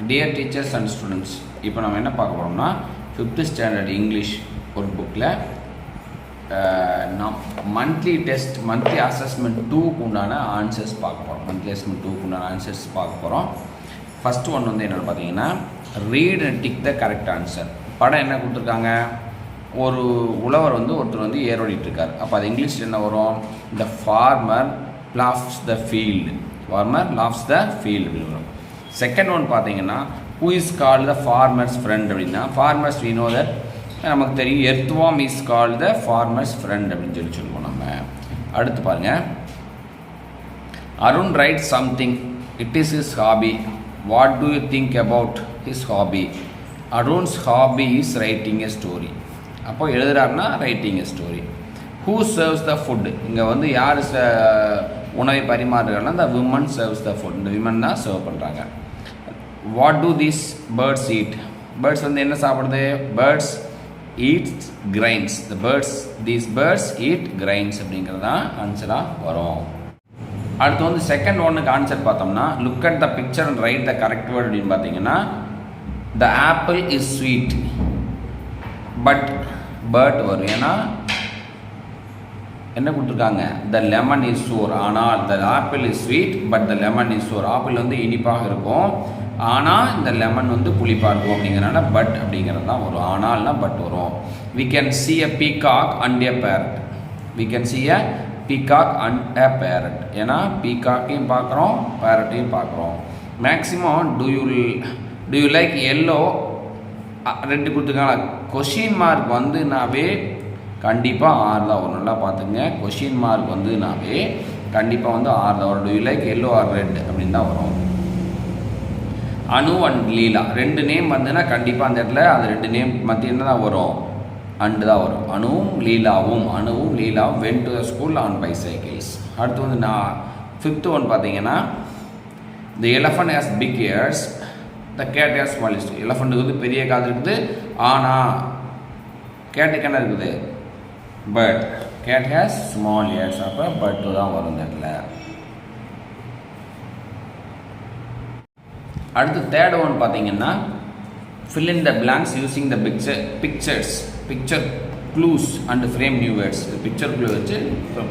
Dear teachers and students, இப்போ நம்ம என்ன பார்க்க போகிறோம்னா 5th ஸ்டாண்டர்ட் இங்கிலீஷ் ஒரு புக்கில் நாம் மந்த்லி டெஸ்ட் மந்த்லி அசஸ்மெண்ட் 2க்கு உண்டான ஆன்சர்ஸ் பார்க்க போகிறோம். மந்த்லி அசஸ்மெண்ட் 2க்கு உண்டான ஆன்சர்ஸ் பார்க்க போகிறோம். ஃபஸ்ட்டு ஒன் வந்து என்னென்னு பார்த்தீங்கன்னா, read and tick the correct answer. படம் என்ன கொடுத்துருக்காங்க, ஒரு உழவர் வந்து ஒருத்தர் வந்து ஏரோடிட்டுருக்கார். அப்போ அது இங்கிலீஷில் என்ன வரும், the farmer laughs the field. Farmer laughs the field அப்படின்னு வரும். செகண்ட் ஒன் பார்த்தீங்கன்னா, who is called the farmer's friend அப்படின்னா, ஃபார்மர்ஸ் வி நோ தட் நமக்கு தெரியும், earthworm is called the farmer's friend அப்படின்னு சொல்லுவோம் நம்ம. அடுத்து பாருங்கள், Arun write something, it is his hobby, what do you think about his hobby? Arun's hobby is writing a story. அப்போ எழுதுறாருன்னா writing a story. Who serves the food, இங்கே வந்து யார் உணவை பரிமாறுறாங்கன்னா the women serves the food. இந்த விமன் தான் serve பண்ணுறாங்க. What do these birds eat? Birds வந்து என்ன சாப்பிடுது? Birds eat grains. The birds these birds eat grains அப்படிங்கிறது தான் ஆன்சராக வரும். அடுத்து வந்து செகண்ட் ஒன்னுக்கு ஆன்சர் பார்த்தோம்னா, look at the picture and write the correct word அப்படின்னு பார்த்தீங்கன்னா, the apple is sweet but but வரும். ஏன்னா என்ன கொடுத்துருக்காங்க, த லெமன் இஸ் சோர். ஆனால் the apple is sweet but the lemon is sour. Apple வந்து இனிப்பாக இருக்கும், ஆனால் இந்த லெமன் வந்து புளிப்பாக இருக்கும் அப்படிங்கிறனால பட் அப்படிங்கிறது தான் வரும். ஆனால்னா பட் வரும். We can see a peacock and a parrot. We can see a peacock and a parrot. ஏன்னா பீகாக்கையும் பார்க்குறோம், பேரட்டையும் பார்க்குறோம். Maximum do you like yellow, ரெண்டு கொடுத்துருக்காங்களா. கொஷின் மார்க் வந்துனாவே கண்டிப்பாக 6 தான் வரும். நல்லா பார்த்துங்க, கொஷின் மார்க் வந்துனாவே கண்டிப்பாக வந்து 6 தான் வரும். To you like yellow R red அப்படின்னு தான் வரும். அனு அண்ட் லீலா ரெண்டு நேம் வந்துன்னா கண்டிப்பாக அந்த இடத்துல அது ரெண்டு நேம் மத்திய என்ன தான் வரும், அண்டு தான் வரும். அணுவும் லீலாவும் went to the school on bicycles. அடுத்து வந்து நான் 5th ஒன் பார்த்தீங்கன்னா, the elephant has big ears, the cat has small ears. எலஃபண்ட்டுக்கு வந்து பெரிய காது இருக்குது, ஆனால் கேட்டுக்கு என்ன இருக்குது, but cat has small ears. அப்போ பட் தான் வரும் இந்த இடத்துல. அடுத்து தேர்ட் ஒன் பார்த்தீங்கன்னா, fill in the blanks using the picture clues and frame new words. Picture clue வச்சு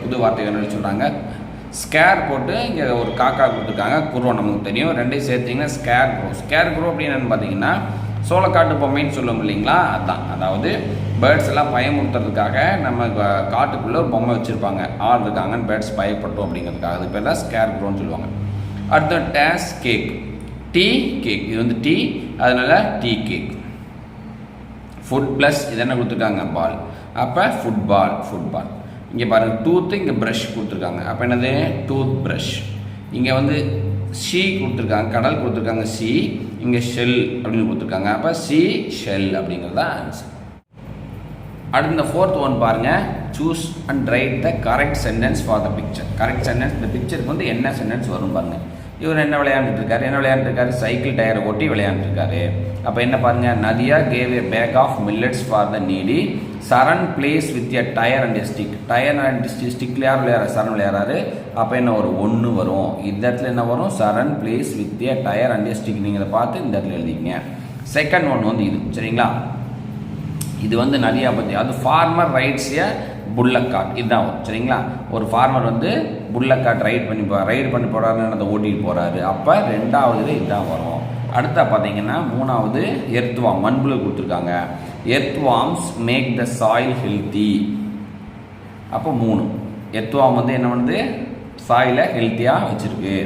புது வார்த்தைகள் சொல்கிறாங்க. ஸ்கேர் போட்டு இங்கே ஒரு காக்கா கொடுத்துருக்காங்க, குருவம் நமக்கு தெரியும். ரெண்டையும் சேர்த்திங்கன்னா ஸ்கேர் க்ரோ அப்படின்னு என்னென்னு பார்த்தீங்கன்னா, சோளக்காட்டு பொம்மைன்னு சொல்லுவோம் இல்லைங்களா, அதுதான். அதாவது பேர்ட்ஸ் எல்லாம் பயமுறுத்துறதுக்காக நம்ம காட்டுக்குள்ளே ஒரு பொம்மை வச்சுருப்பாங்க, ஆள் இருக்காங்கன்னு பேர்ட்ஸ் பயப்பட்டோம் அப்படிங்கிறதுக்காக. அது பேர் தான் ஸ்கேர் க்ரோன்னு சொல்லுவாங்க. அடுத்த டேஸ் கேக், டீ கேக். இது வந்து டீ, அதனால டீ கேக். ஃபுட் ப்ளஸ் இது என்ன கொடுத்துருக்காங்க, பால். அப்போ ஃபுட்பால். இங்கே பாருங்கள், டூத்து, இங்கே ப்ரஷ் கொடுத்துருக்காங்க. அப்போ என்னது, டூத் ப்ரஷ். இங்கே வந்து ஷீ கொடுத்துருக்காங்க, கடல் கொடுத்துருக்காங்க ஷீ, இங்கே ஷெல் அப்படின்னு கொடுத்துருக்காங்க. அப்போ ஷீ ஷெல் அப்படிங்கிறது தான் ஆன்சர். அடுத்து இந்த 4th ஒன் பாருங்கள், choose and write the correct sentence for the picture. Correct sentence, இந்த பிக்சருக்கு வந்து என்ன சென்டென்ஸ் வரும் பாருங்கள். இவர் என்ன விளையாண்டுருக்காரு, சைக்கிள் டயரை ஒட்டி விளையாண்டுருக்காரு. அப்போ என்ன பாருங்கள், Nadia gave a pack of millets for the needy, Saran plays with a tyre and a stick. Tyre and ஸ்டிக்கில் யார் விளையாடுற, சரண் விளையாடுறாரு. அப்போ என்ன ஒரு 1 வரும். இந்த இடத்துல என்ன வரும், Saran plays with a tyre and a stick. நீங்கள் இதை பார்த்து இந்த இடத்துல எழுதிங்க. செகண்ட் ஒன் வந்து இது, சரிங்களா. இது வந்து நதியா பற்றி, அது ஃபார்மர் ரைட்ஸ் ஏ புல்லக்காட், இதுதான் வரும், சரிங்களா. ஒரு ஃபார்மர் வந்து புல்லக்காட் ரைட் பண்ணி போகிறாருன்னு அதை ஓட்டிகிட்டு போகிறாரு. அப்போ 2வது இதுதான் வரும். அடுத்தா பார்த்தீங்கன்னா 3வது எர்த்வார்ம், மண்புழு கொடுத்துருக்காங்க. Earthworms make the soil healthy. அப்போ 3 எர்த்வார்ம் வந்து என்ன பண்ணுது, சாயிலை ஹெல்த்தியாக வச்சுருக்கு.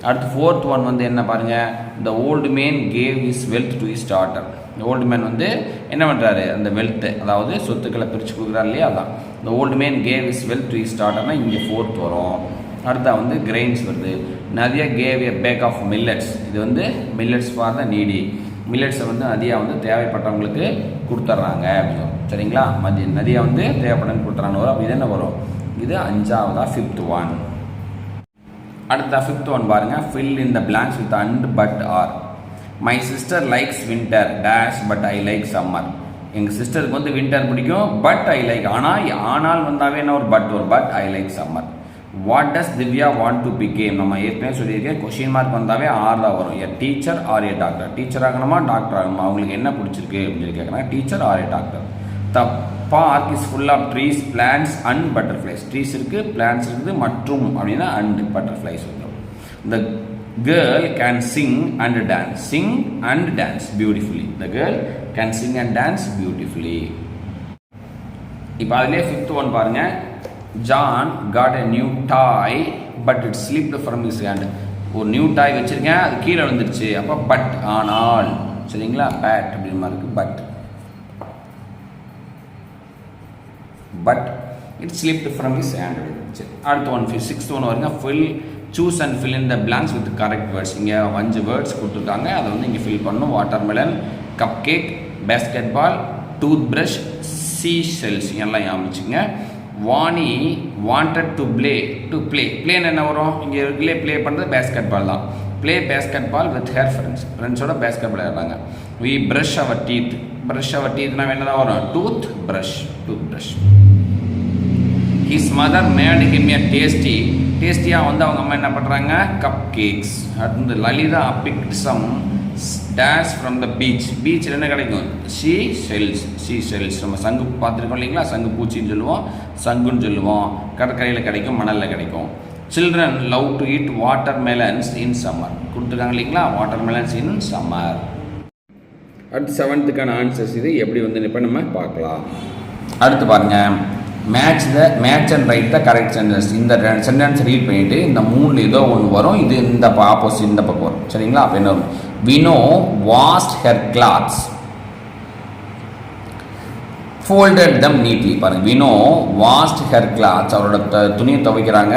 அடுத்து 4th ஒன் வந்து என்ன பாருங்கள், the old man gave is wealth to his daughter. Old man வந்து என்ன பண்ணுறாரு, அந்த வெல்த்து, அதாவது சொத்துக்களை பிரித்து கொடுக்குறாரு இல்லையா, அதான். இந்த old man gave is wealth to his டாட்டர்னா இங்கே 4th வரும். அடுத்தா வந்து கிரெயின்ஸ் வருது. Nadia gave a pack of millets. இது வந்து மில்லட்ஸ் ஃபார் த நீடி. மில்லட்ஸை வந்து நதியா வந்து தேவைப்பட்டவங்களுக்கு கொடுத்துட்றாங்க அப்படின்னு, சரிங்களா. நதியா வந்து தேவைப்பட்டவங்க கொடுத்துறாங்க வரும். அப்போ இது என்ன வரும், இது 5வதா 5th ஒன். அடுத்த 5th ஒன் பாருங்கள், fill in the blanks with and but or. My sister likes winter dash but I like summer. எங்கள் சிஸ்டருக்கு வந்து வின்டர் பிடிக்கும், பட் ஐ லைக். ஆனால் வந்தாவே என்ன ஒரு but I like summer. What does Divya want to become? நம்ம ஏற்கனவே சொல்லியிருக்கேன், கொஷின் மார்க் வந்தாவே ஆர் தான் வரும். A teacher or a doctor. Teacher ஆகணுமா டாக்டர் ஆகணுமா, அவங்களுக்கு என்ன பிடிச்சிருக்கு அப்படின்னு சொல்லி கேட்குறாங்க. Teacher or a doctor. The park is full of trees, plants and butterflies. Trees இருக்குது, பிளான்ட்ஸ் இருக்குது, மற்றும் அப்படின்னா அண்ட் பட்டர்ஃப்ளைஸ் வந்துடும். த girl can sing and dance. Sing and dance beautifully. The girl can sing and dance beautifully. இப்போ அதிலே fifth one பாருங்க. John got a new toy but it slipped from his hand. ஒரு new டாய் வச்சிருக்கேன், அது கீழே விழுந்துருச்சு. அப்போ பட் ஆனால், சரிங்களா, பேட் அப்படின்ற மாதிரி இருக்கு. But it slipped from his hand. அடுத்த ஒன் சிக்ஸ்த் ஒன் வருங்க. Choose and fill in the blanks with correct words. இங்கே 5 வேர்ட்ஸ் கொடுத்துருக்காங்க, அதை வந்து இங்கே ஃபில் பண்ணணும். Watermelon, cupcake, basketball, toothbrush, seashells எல்லாம் ஞாபகிச்சுங்க. வாணி வாண்டட் டு பிளேன்னு என்ன வரும்? இங்கே இருக்குல்லே ப்ளே பண்ணுறது பேஸ்கெட் பால் தான். Play basketball with her ஃப்ரெண்ட்ஸோட பேஸ்கெட் பால் ஆடுறாங்க. வி ப்ரஷ் அவர் டீத்னா என்ன தான் வரும்? Tooth brush. His mother made him a டேஸ்டியாக வந்து அவங்க அம்மா என்ன பண்ணுறாங்க? Cup cakes. அடுத்து Lalitha picked some dash from the பீச்சில் என்ன கிடைக்கும்? She shells. நம்ம சங்கு பார்த்துருக்கோம் இல்லைங்களா, சங்கு பூச்சின்னு சொல்லுவோம், சங்குன்னு சொல்லுவோம். கடற்கரையில் கிடைக்கும், மணலில் கிடைக்கும். Children love to eat watermelons in summer. கொடுத்துருக்காங்க இல்லைங்களா, watermelons in summer. அடுத்து 7th ஆன்சர்ஸ் இது எப்படி வந்து இப்போ நம்ம பார்க்கலாம். அடுத்து பாருங்க, match and write the correct sentence. இந்த சென்டென்ஸ் ரீட் பண்ணிவிட்டு இந்த 3ல் ஏதோ ஒன்று வரும், இது இந்த ஆப்போசிட் இந்த பக்கம் வரும், சரிங்களா. அப்போ என்ன வரும்? Vino washed her clothes, folded them neatly. பாருங்க, வினோ வாஷ்ட் ஹெர் கிளாத்ஸ், அவரோட துணியை துவைக்கிறாங்க.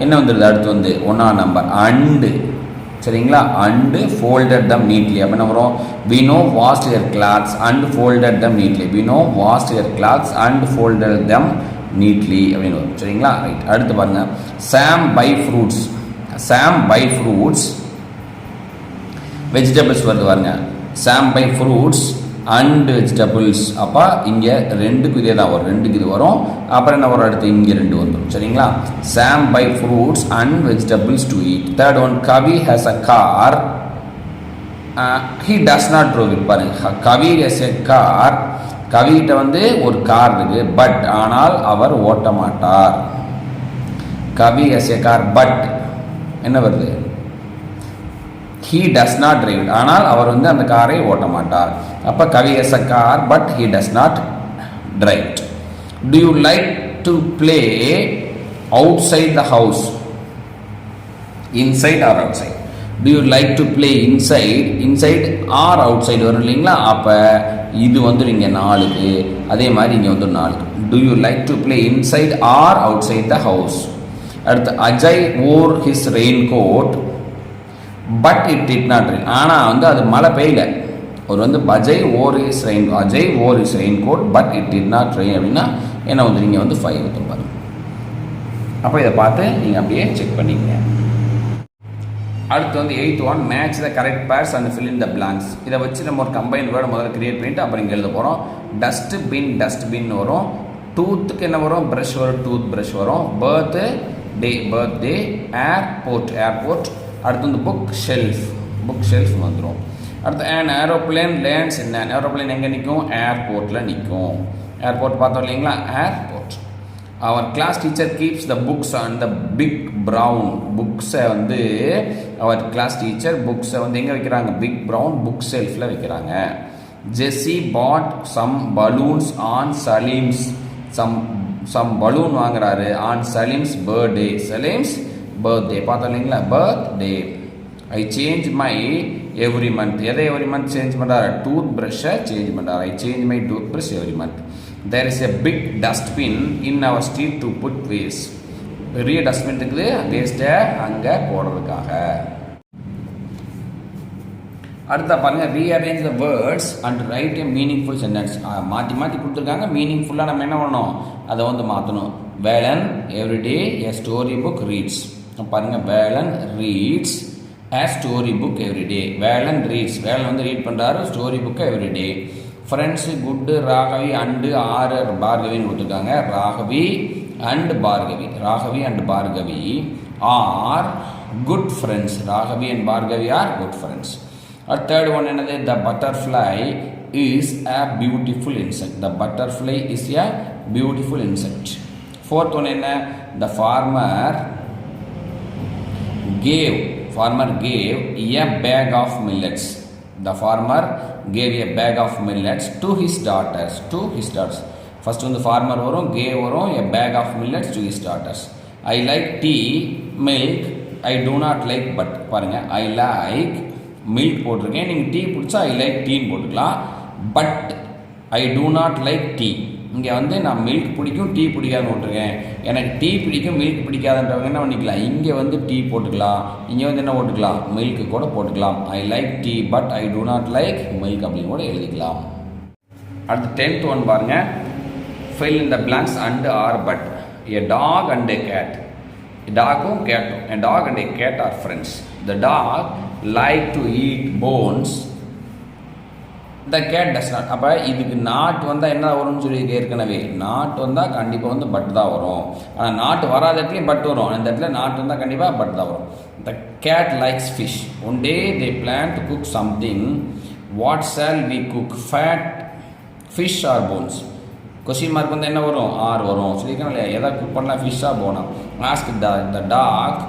என்ன வந்துடுது அடுத்து வந்து 1ஆம் நம்பர் அண்டு, சரிங்களா, அண்டு ஃபோல்டட் தம் நீட்லி. அப்போ என்ன வரும்? Vino washed her clothes and folded them neatly. Vino washed her clothes and folded them neatly அப்படின்னு வரும், சரிங்களா. ரைட். அடுத்து பாருங்க, சாம் பை ஃப்ரூட்ஸ் வெஜிடபிள்ஸ் வருது பாருங்க. சாம் பை ஃப்ரூட்ஸ் அண்ட் வெஜிடபிள்ஸ். அப்போ இங்கே 2க்கு இதே தான் வரும், 2க்கு இது வரும். அப்புறம் என்ன வரும்? அடுத்து இங்கே 2 வந்துடும், சரிங்களா. Sam buy fruits and vegetables to eat. Third one, Kavi has a car, he does not drove it. பாருங்க, கவி ஹேஸ் எ கார், கவிகிட்ட வந்து ஒரு கார் இருக்கு, பட் ஆனால் அவர் ஓட்ட மாட்டார். கவி ஹேஸ் எ கார் பட் என்ன வருது? he does not drive it. ஆனால் அவர் வந்து அந்த காரை ஓட்ட மாட்டார். அப்போ கவி has a car but he does not drive it. Do you like to play outside the house? Inside or outside? Do you like to play inside or outside வரும் இல்லைங்களா. அப்போ இது வந்து இங்கே 4க்கு, அதே மாதிரி இங்கே வந்து 4க்கு. Do you like to play inside or outside the house? அடுத்து, Ajay wore his raincoat but it did not rain. ஆனால் வந்து அது மழை பெய்யல. ஒரு வந்து அஜய் ஓர் is rain coat but it did not rain அப்படின்னா என்ன வந்து நீங்கள் வந்து 5 எடுத்து பாருங்க. அப்போ இதை பார்த்து நீங்கள் அப்படியே செக் பண்ணிக்கங்க. அடுத்து வந்து 8th one, match the correct pairs and fill in the blanks. இதை வச்சு நம்ம ஒரு கம்பைன் வேர்டு முதல்ல கிரியேட் பண்ணிவிட்டு அப்புறம் இங்கே எழுத போகிறோம். டஸ்ட்பின் வரும். டூத்துக்கு என்ன வரும்? ப்ரஷ் வரும், டூத் ப்ரஷ் வரும். Birthday, airport. அடுத்து வந்து புக் ஷெல்ஃப் வந்துடும். அடுத்து an aeroplane lands in an aeroplane எங்கே நிற்கும்? ஏர்போர்ட்டில் நிற்கும். ஏர்போர்ட் பார்த்தோம் இல்லைங்களா, airport. Our class teacher keeps the books on the big brown. புக்ஸை வந்து அவர் கிளாஸ் டீச்சர் புக்ஸை வந்து எங்கே வைக்கிறாங்க? பிக் ப்ரௌன் புக் ஷெல்ஃபில் வைக்கிறாங்க. Jessie put some balloons on Salim's. Some balloon வாங்குறாரு ஆன் சலீம்ஸ் பர்த்டே பார்த்தோம் இல்லைங்களா, birthday. I change my every month. எதை எவ்ரி மந்த் சேஞ்ச் பண்ணுறாரு? டூத் ப்ரஷ்ஷை சேஞ்ச் பண்ணுறாரு. I change my tooth brush every month. There is a big dustbin in our street to put waste. பெரிய dustbin இருக்குது, வேஸ்ட்டை அங்கே போடுறதுக்காக. அடுத்த பாருங்க, rearrange the words and write a meaningful sentence. மாற்றி கொடுத்துருக்காங்க, மீனிங்ஃபுல்லாக நம்ம என்ன பண்ணணும்? அதை வந்து மாற்றணும். Velan everyday a story book reads. பாருங்க, Velan reads a story book every day. Velan வந்து ரீட் பண்ணுறாரு ஸ்டோரி புக்கை everyday. Friends good Ragavi and R பார்கவின்னு கொடுத்துருக்காங்க. Ragavi and Bhargavi. Raghavi and Bhargavi are good friends. Raghavi and Bhargavi are good friends. A third one, another, the butterfly is a beautiful insect. The butterfly is a beautiful insect. Fourth one, the farmer gave a bag of millets. The farmer gave a bag of millets to his daughters. First one, the farmer gave a bag of millets to his daughters. I like tea, milk. I do not like butter. பாருங்க, I like milk போட்டிருக்கேன். நீங்கள் tea பிடிச்சா I like tea போட்டுக்கலாம். But I do not like tea. இங்கே வந்து நான் milk பிடிக்கும், tea பிடிக்காதுன்னு போட்டிருக்கேன். எனக்கு டீ பிடிக்கும், மில்க் பிடிக்காதுன்றவங்க என்ன பண்ணிக்கலாம், இங்கே வந்து டீ போட்டுக்கலாம், இங்கே வந்து என்ன போட்டுக்கலாம், மில்க்கு கூட போட்டுக்கலாம். I like tea but I do not like milk அப்படின்னு கூட எழுதிக்கலாம். அடுத்து 10th ஒன் பாருங்க, fill in the blanks and or but. A dog and a cat. டாகும் கேட்டும். A dog and a cat are friends. The dog like to eat bones. The cat does not. அப்போ இதுக்கு not வந்தால் என்ன வரும்னு சொல்லி ஏற்கனவே, not வந்தால் கண்டிப்பாக வந்து பட் தான் வரும். ஆனால் நாட் வராத இடத்துலையும் பட் வரும். அந்த இடத்துல நாட் வந்தால் கண்டிப்பாக பட் தான் வரும். The cat likes fish. One day they plan to cook something. What shall we cook? Fat fish or bones? Question mark வந்து என்ன வரும், ஆர் வரும். சொல்லியிருக்கேன் இல்லையா, எதாவது குக் பண்ணலாம், ஃபிஷ்ஷாக போகலாம். Ask the dog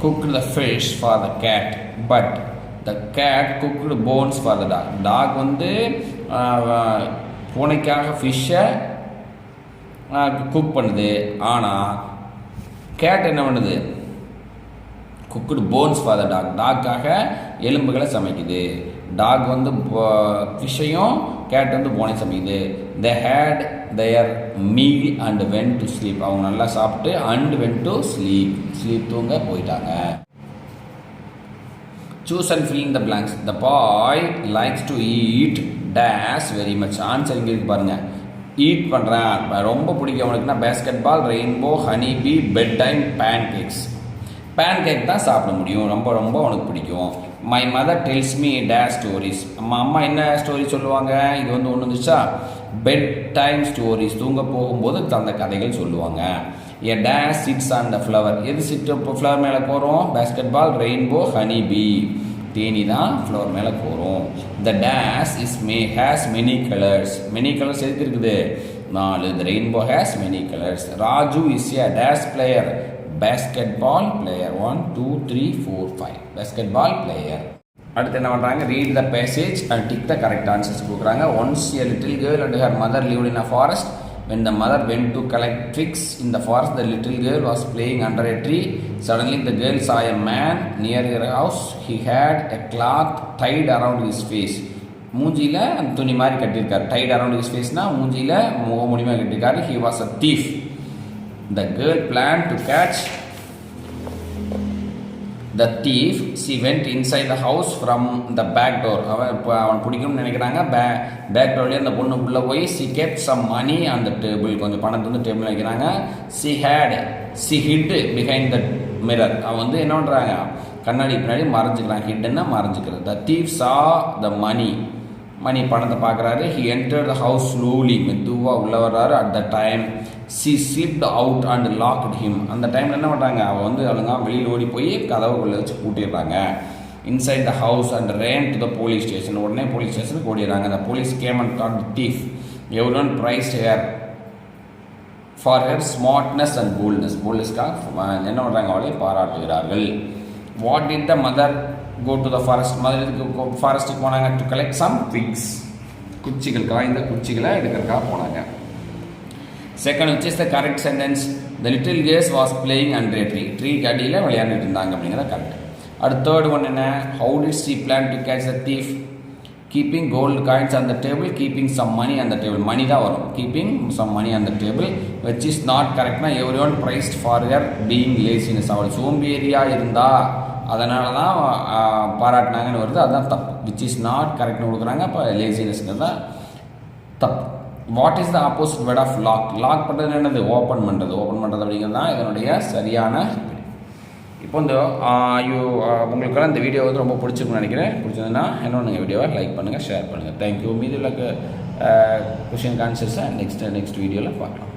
cook the fish for the cat but the cat cooked bones for the dog. Dog வந்து பூனைக்காக ஃபிஷ்ஷை குக் பண்ணுது, ஆனால் கேட் என்ன பண்ணுது, cooked bones for the dog. டாக்காக எலும்புகளை சமைக்குது. டாக் வந்து ஃபிஷ்ஷையும் கேட் வந்து போனையும் சமைக்குது. They had their meal and went to sleep. அவங்க நல்லா சாப்பிட்டு அண்ட் வென்ட் டு ஸ்லீப் தூங்க போயிட்டாங்க. Choose and fill in the blanks. The bye likes to eat dash very much. Answer இங்கே இருக்கு பாருங்க. ஈட் பண்ணுறேன், ரொம்ப பிடிக்கும் அவனுக்குன்னா basketball, rainbow, honey bee, bedtime, pancakes. Pancake தான் சாப்பிட முடியும், ரொம்ப ரொம்ப அவனுக்கு பிடிக்கும். My mother tells me dash stories. அம்மா என்ன ஸ்டோரி சொல்லுவாங்க, இது வந்து ஒன்று இருந்துச்சா, பெட் டைம் ஸ்டோரிஸ், தூங்க போகும்போது அந்த கதைகள் சொல்லுவாங்க. A dash chits on the flower. எது சிட் ஃப்ளவர் மேலே போகிறோம், பேஸ்கெட் பால், ரெயின்போ, ஹனி பீ, தேனி தான் ஃப்ளவர் மேலே போகிறோம். The dash is has many colours. Many colours எதுக்கு இருக்குது, 4. த rainbow has many colours. Raju is A dash player. basketball player. 1 2 3 4 5 basketball player. அடுத்து என்ன பண்ணுறாங்க, read the passage and tick the correct answers கொடுக்குறாங்க. Once a little girl and her mother lived in a forest. when the mother went to collect twigs in the forest, the little girl was playing under a tree. Suddenly the girl saw a man near her house. He had a cloth tied around his face. மூஞ்சியில் துணி மாதிரி கட்டியிருக்காரு. Tight around his ஃபேஸ்னா மூஞ்சியில் முடிமையாக கட்டியிருக்காரு. he was a thief. The girl planned to catch the thief. She went inside the house from the back door. அவன் பிடிக்கணும்னு நினைக்கிறாங்க. Back டோர்லேயே அந்த பொண்ணு உள்ளே போய் she kept some money on the table. கொஞ்சம் பணத்தை வந்து டேபிள் வைக்கிறாங்க. she hid behind the mirror. அவன் வந்து என்ன பண்ணுறாங்க, கண்ணாடி பின்னாடி மறைஞ்சிக்கிறாங்க. ஹிட்னா மறைஞ்சிக்கிறது. The thief saw the money. பணத்தை பார்க்குறாரு. he entered the house slowly. மெதுவாக உள்ளே வர்றாரு. at the time she slipped out and locked him. அந்த டைமில் என்ன பண்ணுறாங்க, அவள் வந்து அவளுங்க வெளியில் ஓடி போய் கதவை உள்ளே வச்சு பூட்டிடுறாங்க. inside the house and ran to the police station. உடனே போலீஸ் ஸ்டேஷனுக்கு ஓடிடுறாங்க. the police came and caught the thief. everyone praised her for her smartness and boldness. boldnessக்காக என்ன பண்ணுறாங்க, அவளை பாராட்டுகிறார்கள். what did the mother go to the forest? Mother ஃபாரஸ்ட்டுக்கு போனாங்க. to collect some twigs. குச்சிகள், காய்ந்த குச்சிகளை எடுக்கிறதுக்காக போனாங்க. Second which is the correct sentence. the little girl was playing under a tree. ட்ரீக்கு அடியில் விளையாண்டுட்டு இருந்தாங்க அப்படிங்கிறத கரெக்ட். அடுத்த தேர்ட் ஒன் என்ன, how did she plan to catch the thief? keeping gold coins on the table, keeping some money on the table. மணி தான் வரும். keeping some money on the table, which is not correct. everyone praised for her being laziness. அவள் சோம்பேறியாக இருந்தா அதனால தான் பாராட்டினாங்கன்னு வருது. அதுதான் தப்பு. விச் இஸ் நாட் கரெக்ட்னு கொடுக்குறாங்க. இப்போ லேசினஸ்ங்கிறது தான் தப்பு. What is the opposite word of lock? Lock பண்ணுறது என்னது, ஓப்பன் பண்ணுறது. ஓப்பன் பண்ணுறது அப்படிங்கிறது தான் இதனுடைய சரியான. இப்போ இந்த உங்களுக்கெல்லாம் இந்த வீடியோ வந்து ரொம்ப பிடிச்சிருக்குன்னு நினைக்கிறேன். பிடிச்சதுன்னா என்னோட வீடியோவை லைக் பண்ணுங்கள், ஷேர் பண்ணுங்கள். தேங்க்யூ. மீதி உள்ள கொஷின் ஆன்சர்ஸை நெக்ஸ்ட் வீடியோவில் பார்க்கலாம்.